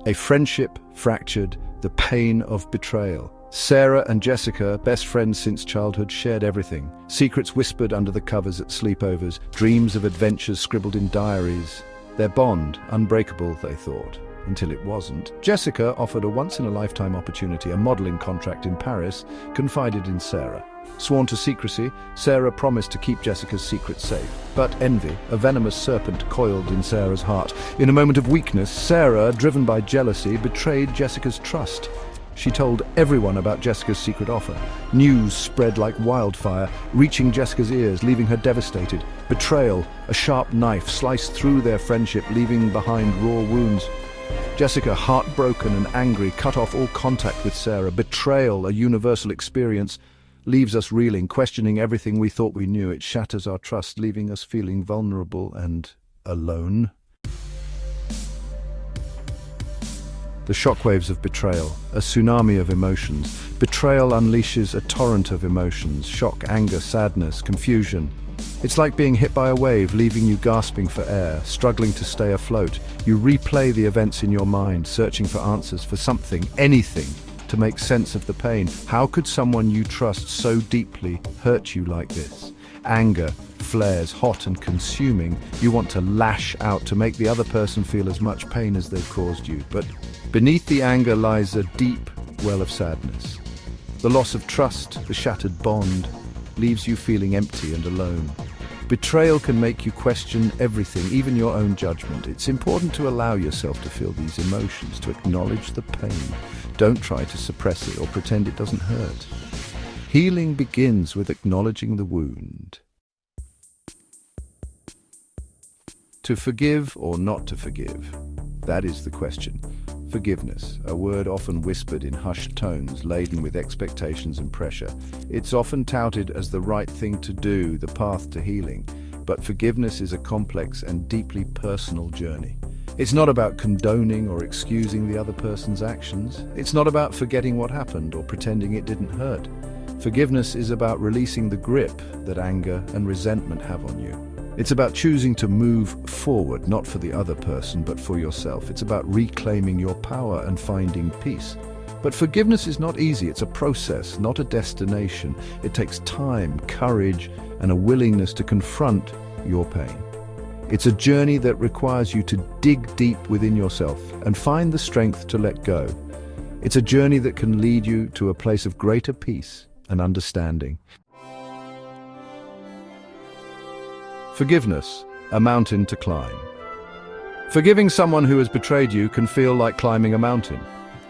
A friendship fractured, the pain of betrayal. Sarah and Jessica, best friends since childhood, shared everything. Secrets whispered under the covers at sleepovers, dreams of adventures scribbled in diaries. Their bond, unbreakable, they thought, until it wasn't. Jessica offered a once-in-a-lifetime opportunity, a modeling contract in Paris, confided in Sarah. Sworn to secrecy, Sarah promised to keep Jessica's secret safe. But envy, a venomous serpent, coiled in Sarah's heart. In a moment of weakness, Sarah, driven by jealousy, betrayed Jessica's trust. She told everyone about Jessica's secret offer. News spread like wildfire, reaching Jessica's ears, leaving her devastated. Betrayal, a sharp knife, sliced through their friendship, leaving behind raw wounds. Jessica, heartbroken and angry, cut off all contact with Sarah. Betrayal, a universal experience, leaves us reeling, questioning everything we thought we knew. It shatters our trust, leaving us feeling vulnerable and alone. The shockwaves of betrayal, a tsunami of emotions. Betrayal unleashes a torrent of emotions: shock, anger, sadness, confusion. It's like being hit by a wave, leaving you gasping for air, struggling to stay afloat. You replay the events in your mind, searching for answers, for something, anything, to make sense of the pain. How could someone you trust so deeply hurt you like this? Anger flares, hot and consuming. You want to lash out to make the other person feel as much pain as they've caused you. But beneath the anger lies a deep well of sadness. The loss of trust, the shattered bond, leaves you feeling empty and alone. Betrayal can make you question everything, even your own judgment. It's important to allow yourself to feel these emotions, to acknowledge the pain. Don't try to suppress it or pretend it doesn't hurt. Healing begins with acknowledging the wound. To forgive or not to forgive? That is the question. Forgiveness, a word often whispered in hushed tones, laden with expectations and pressure. It's often touted as the right thing to do, the path to healing. But forgiveness is a complex and deeply personal journey. It's not about condoning or excusing the other person's actions. It's not about forgetting what happened or pretending it didn't hurt. Forgiveness is about releasing the grip that anger and resentment have on you. It's about choosing to move forward, not for the other person, but for yourself. It's about reclaiming your power and finding peace. But forgiveness is not easy. It's a process, not a destination. It takes time, courage, and a willingness to confront your pain. It's a journey that requires you to dig deep within yourself and find the strength to let go. It's a journey that can lead you to a place of greater peace and understanding. Forgiveness, a mountain to climb. Forgiving someone who has betrayed you can feel like climbing a mountain.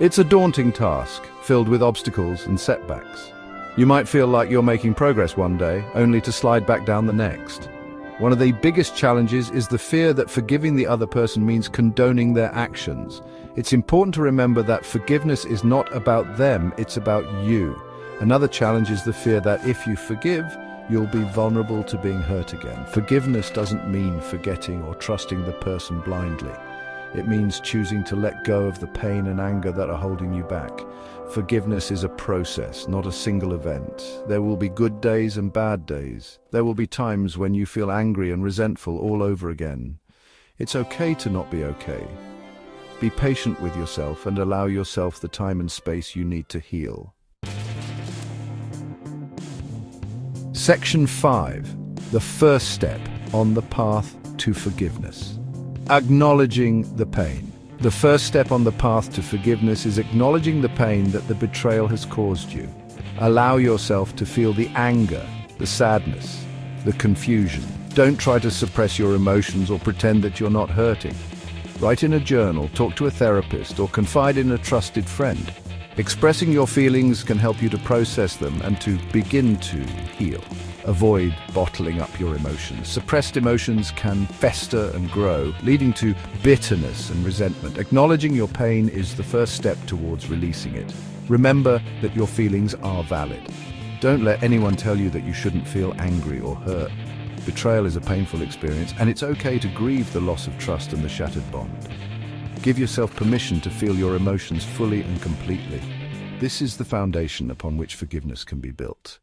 It's a daunting task, filled with obstacles and setbacks. You might feel like you're making progress one day, only to slide back down the next. One of the biggest challenges is the fear that forgiving the other person means condoning their actions. It's important to remember that forgiveness is not about them, it's about you. Another challenge is the fear that if you forgive, you'll be vulnerable to being hurt again. Forgiveness doesn't mean forgetting or trusting the person blindly. It means choosing to let go of the pain and anger that are holding you back. Forgiveness is a process, not a single event. There will be good days and bad days. There will be times when you feel angry and resentful all over again. It's okay to not be okay. Be patient with yourself and allow yourself the time and space you need to heal. Section 5. The first step on the path to forgiveness. Acknowledging the pain. The first step on the path to forgiveness is acknowledging the pain that the betrayal has caused you. Allow yourself to feel the anger, the sadness, the confusion. Don't try to suppress your emotions or pretend that you're not hurting. Write in a journal, talk to a therapist, or confide in a trusted friend. Expressing your feelings can help you to process them and to begin to heal. Avoid bottling up your emotions. Suppressed emotions can fester and grow, leading to bitterness and resentment. Acknowledging your pain is the first step towards releasing it. Remember that your feelings are valid. Don't let anyone tell you that you shouldn't feel angry or hurt. Betrayal is a painful experience, and it's okay to grieve the loss of trust and the shattered bond. Give yourself permission to feel your emotions fully and completely. This is the foundation upon which forgiveness can be built.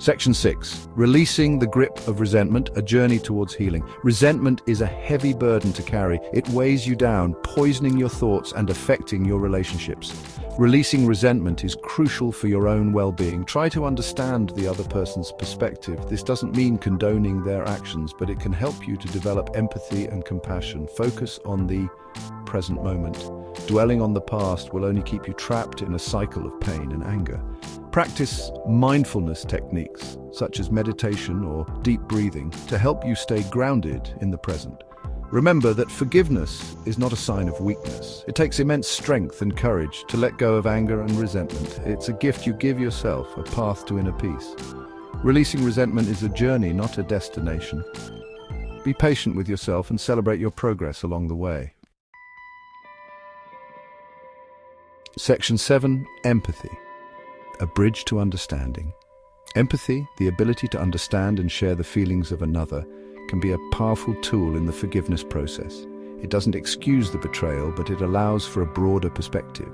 Section 6. Releasing the grip of resentment, a journey towards healing. Resentment is a heavy burden to carry. It weighs you down, poisoning your thoughts and affecting your relationships. Releasing resentment is crucial for your own well-being. Try to understand the other person's perspective. This doesn't mean condoning their actions, but it can help you to develop empathy and compassion. Focus on the present moment. Dwelling on the past will only keep you trapped in a cycle of pain and anger. Practice mindfulness techniques, such as meditation or deep breathing, to help you stay grounded in the present. Remember that forgiveness is not a sign of weakness. It takes immense strength and courage to let go of anger and resentment. It's a gift you give yourself, a path to inner peace. Releasing resentment is a journey, not a destination. Be patient with yourself and celebrate your progress along the way. Section 7. Empathy. A bridge to understanding. Empathy, the ability to understand and share the feelings of another, can be a powerful tool in the forgiveness process. It doesn't excuse the betrayal, but it allows for a broader perspective.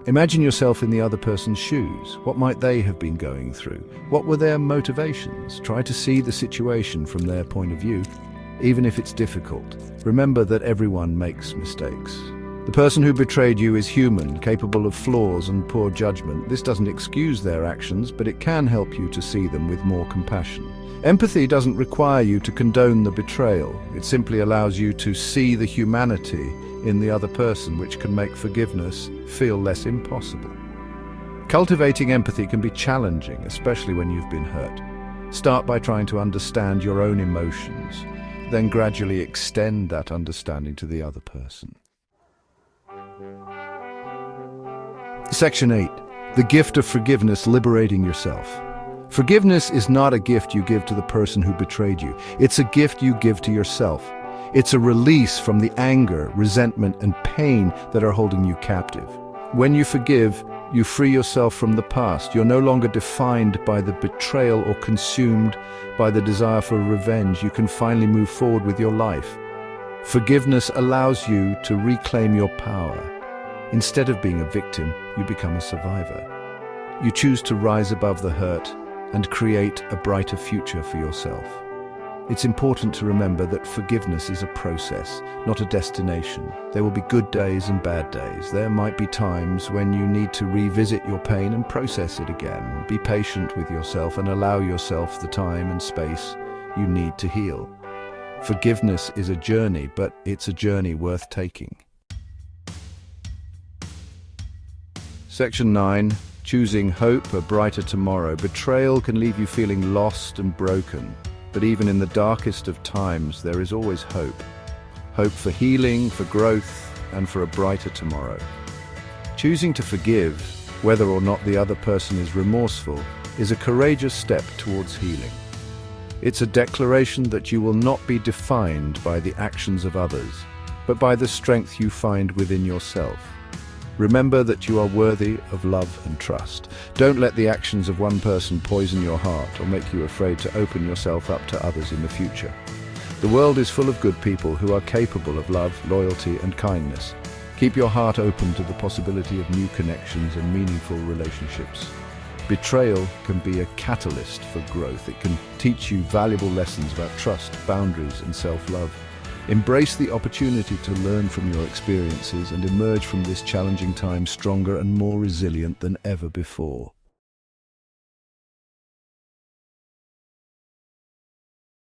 Imagine yourself in the other person's shoes. What might they have been going through? What were their motivations? Try to see the situation from their point of view, even if it's difficult. Remember that everyone makes mistakes. The person who betrayed you is human, capable of flaws and poor judgment. This doesn't excuse their actions, but it can help you to see them with more compassion. Empathy doesn't require you to condone the betrayal. It simply allows you to see the humanity in the other person, which can make forgiveness feel less impossible. Cultivating empathy can be challenging, especially when you've been hurt. Start by trying to understand your own emotions, then gradually extend that understanding to the other person. Section 8. The gift of forgiveness, liberating yourself. Forgiveness is not a gift you give to the person who betrayed you. It's a gift you give to yourself. It's a release from the anger, resentment, and pain that are holding you captive. When you forgive, you free yourself from the past. You're no longer defined by the betrayal or consumed by the desire for revenge. You can finally move forward with your life. Forgiveness allows you to reclaim your power. Instead of being a victim, you become a survivor. You choose to rise above the hurt and create a brighter future for yourself. It's important to remember that forgiveness is a process, not a destination. There will be good days and bad days. There might be times when you need to revisit your pain and process it again. Be patient with yourself and allow yourself the time and space you need to heal. Forgiveness is a journey, but it's a journey worth taking. Section 9. Choosing hope, a brighter tomorrow. Betrayal can leave you feeling lost and broken, but even in the darkest of times, there is always hope. Hope for healing, for growth, and for a brighter tomorrow. Choosing to forgive, whether or not the other person is remorseful, is a courageous step towards healing. It's a declaration that you will not be defined by the actions of others, but by the strength you find within yourself. Remember that you are worthy of love and trust. Don't let the actions of one person poison your heart or make you afraid to open yourself up to others in the future. The world is full of good people who are capable of love, loyalty, and kindness. Keep your heart open to the possibility of new connections and meaningful relationships. Betrayal can be a catalyst for growth. It can teach you valuable lessons about trust, boundaries, and self-love. Embrace the opportunity to learn from your experiences and emerge from this challenging time stronger and more resilient than ever before.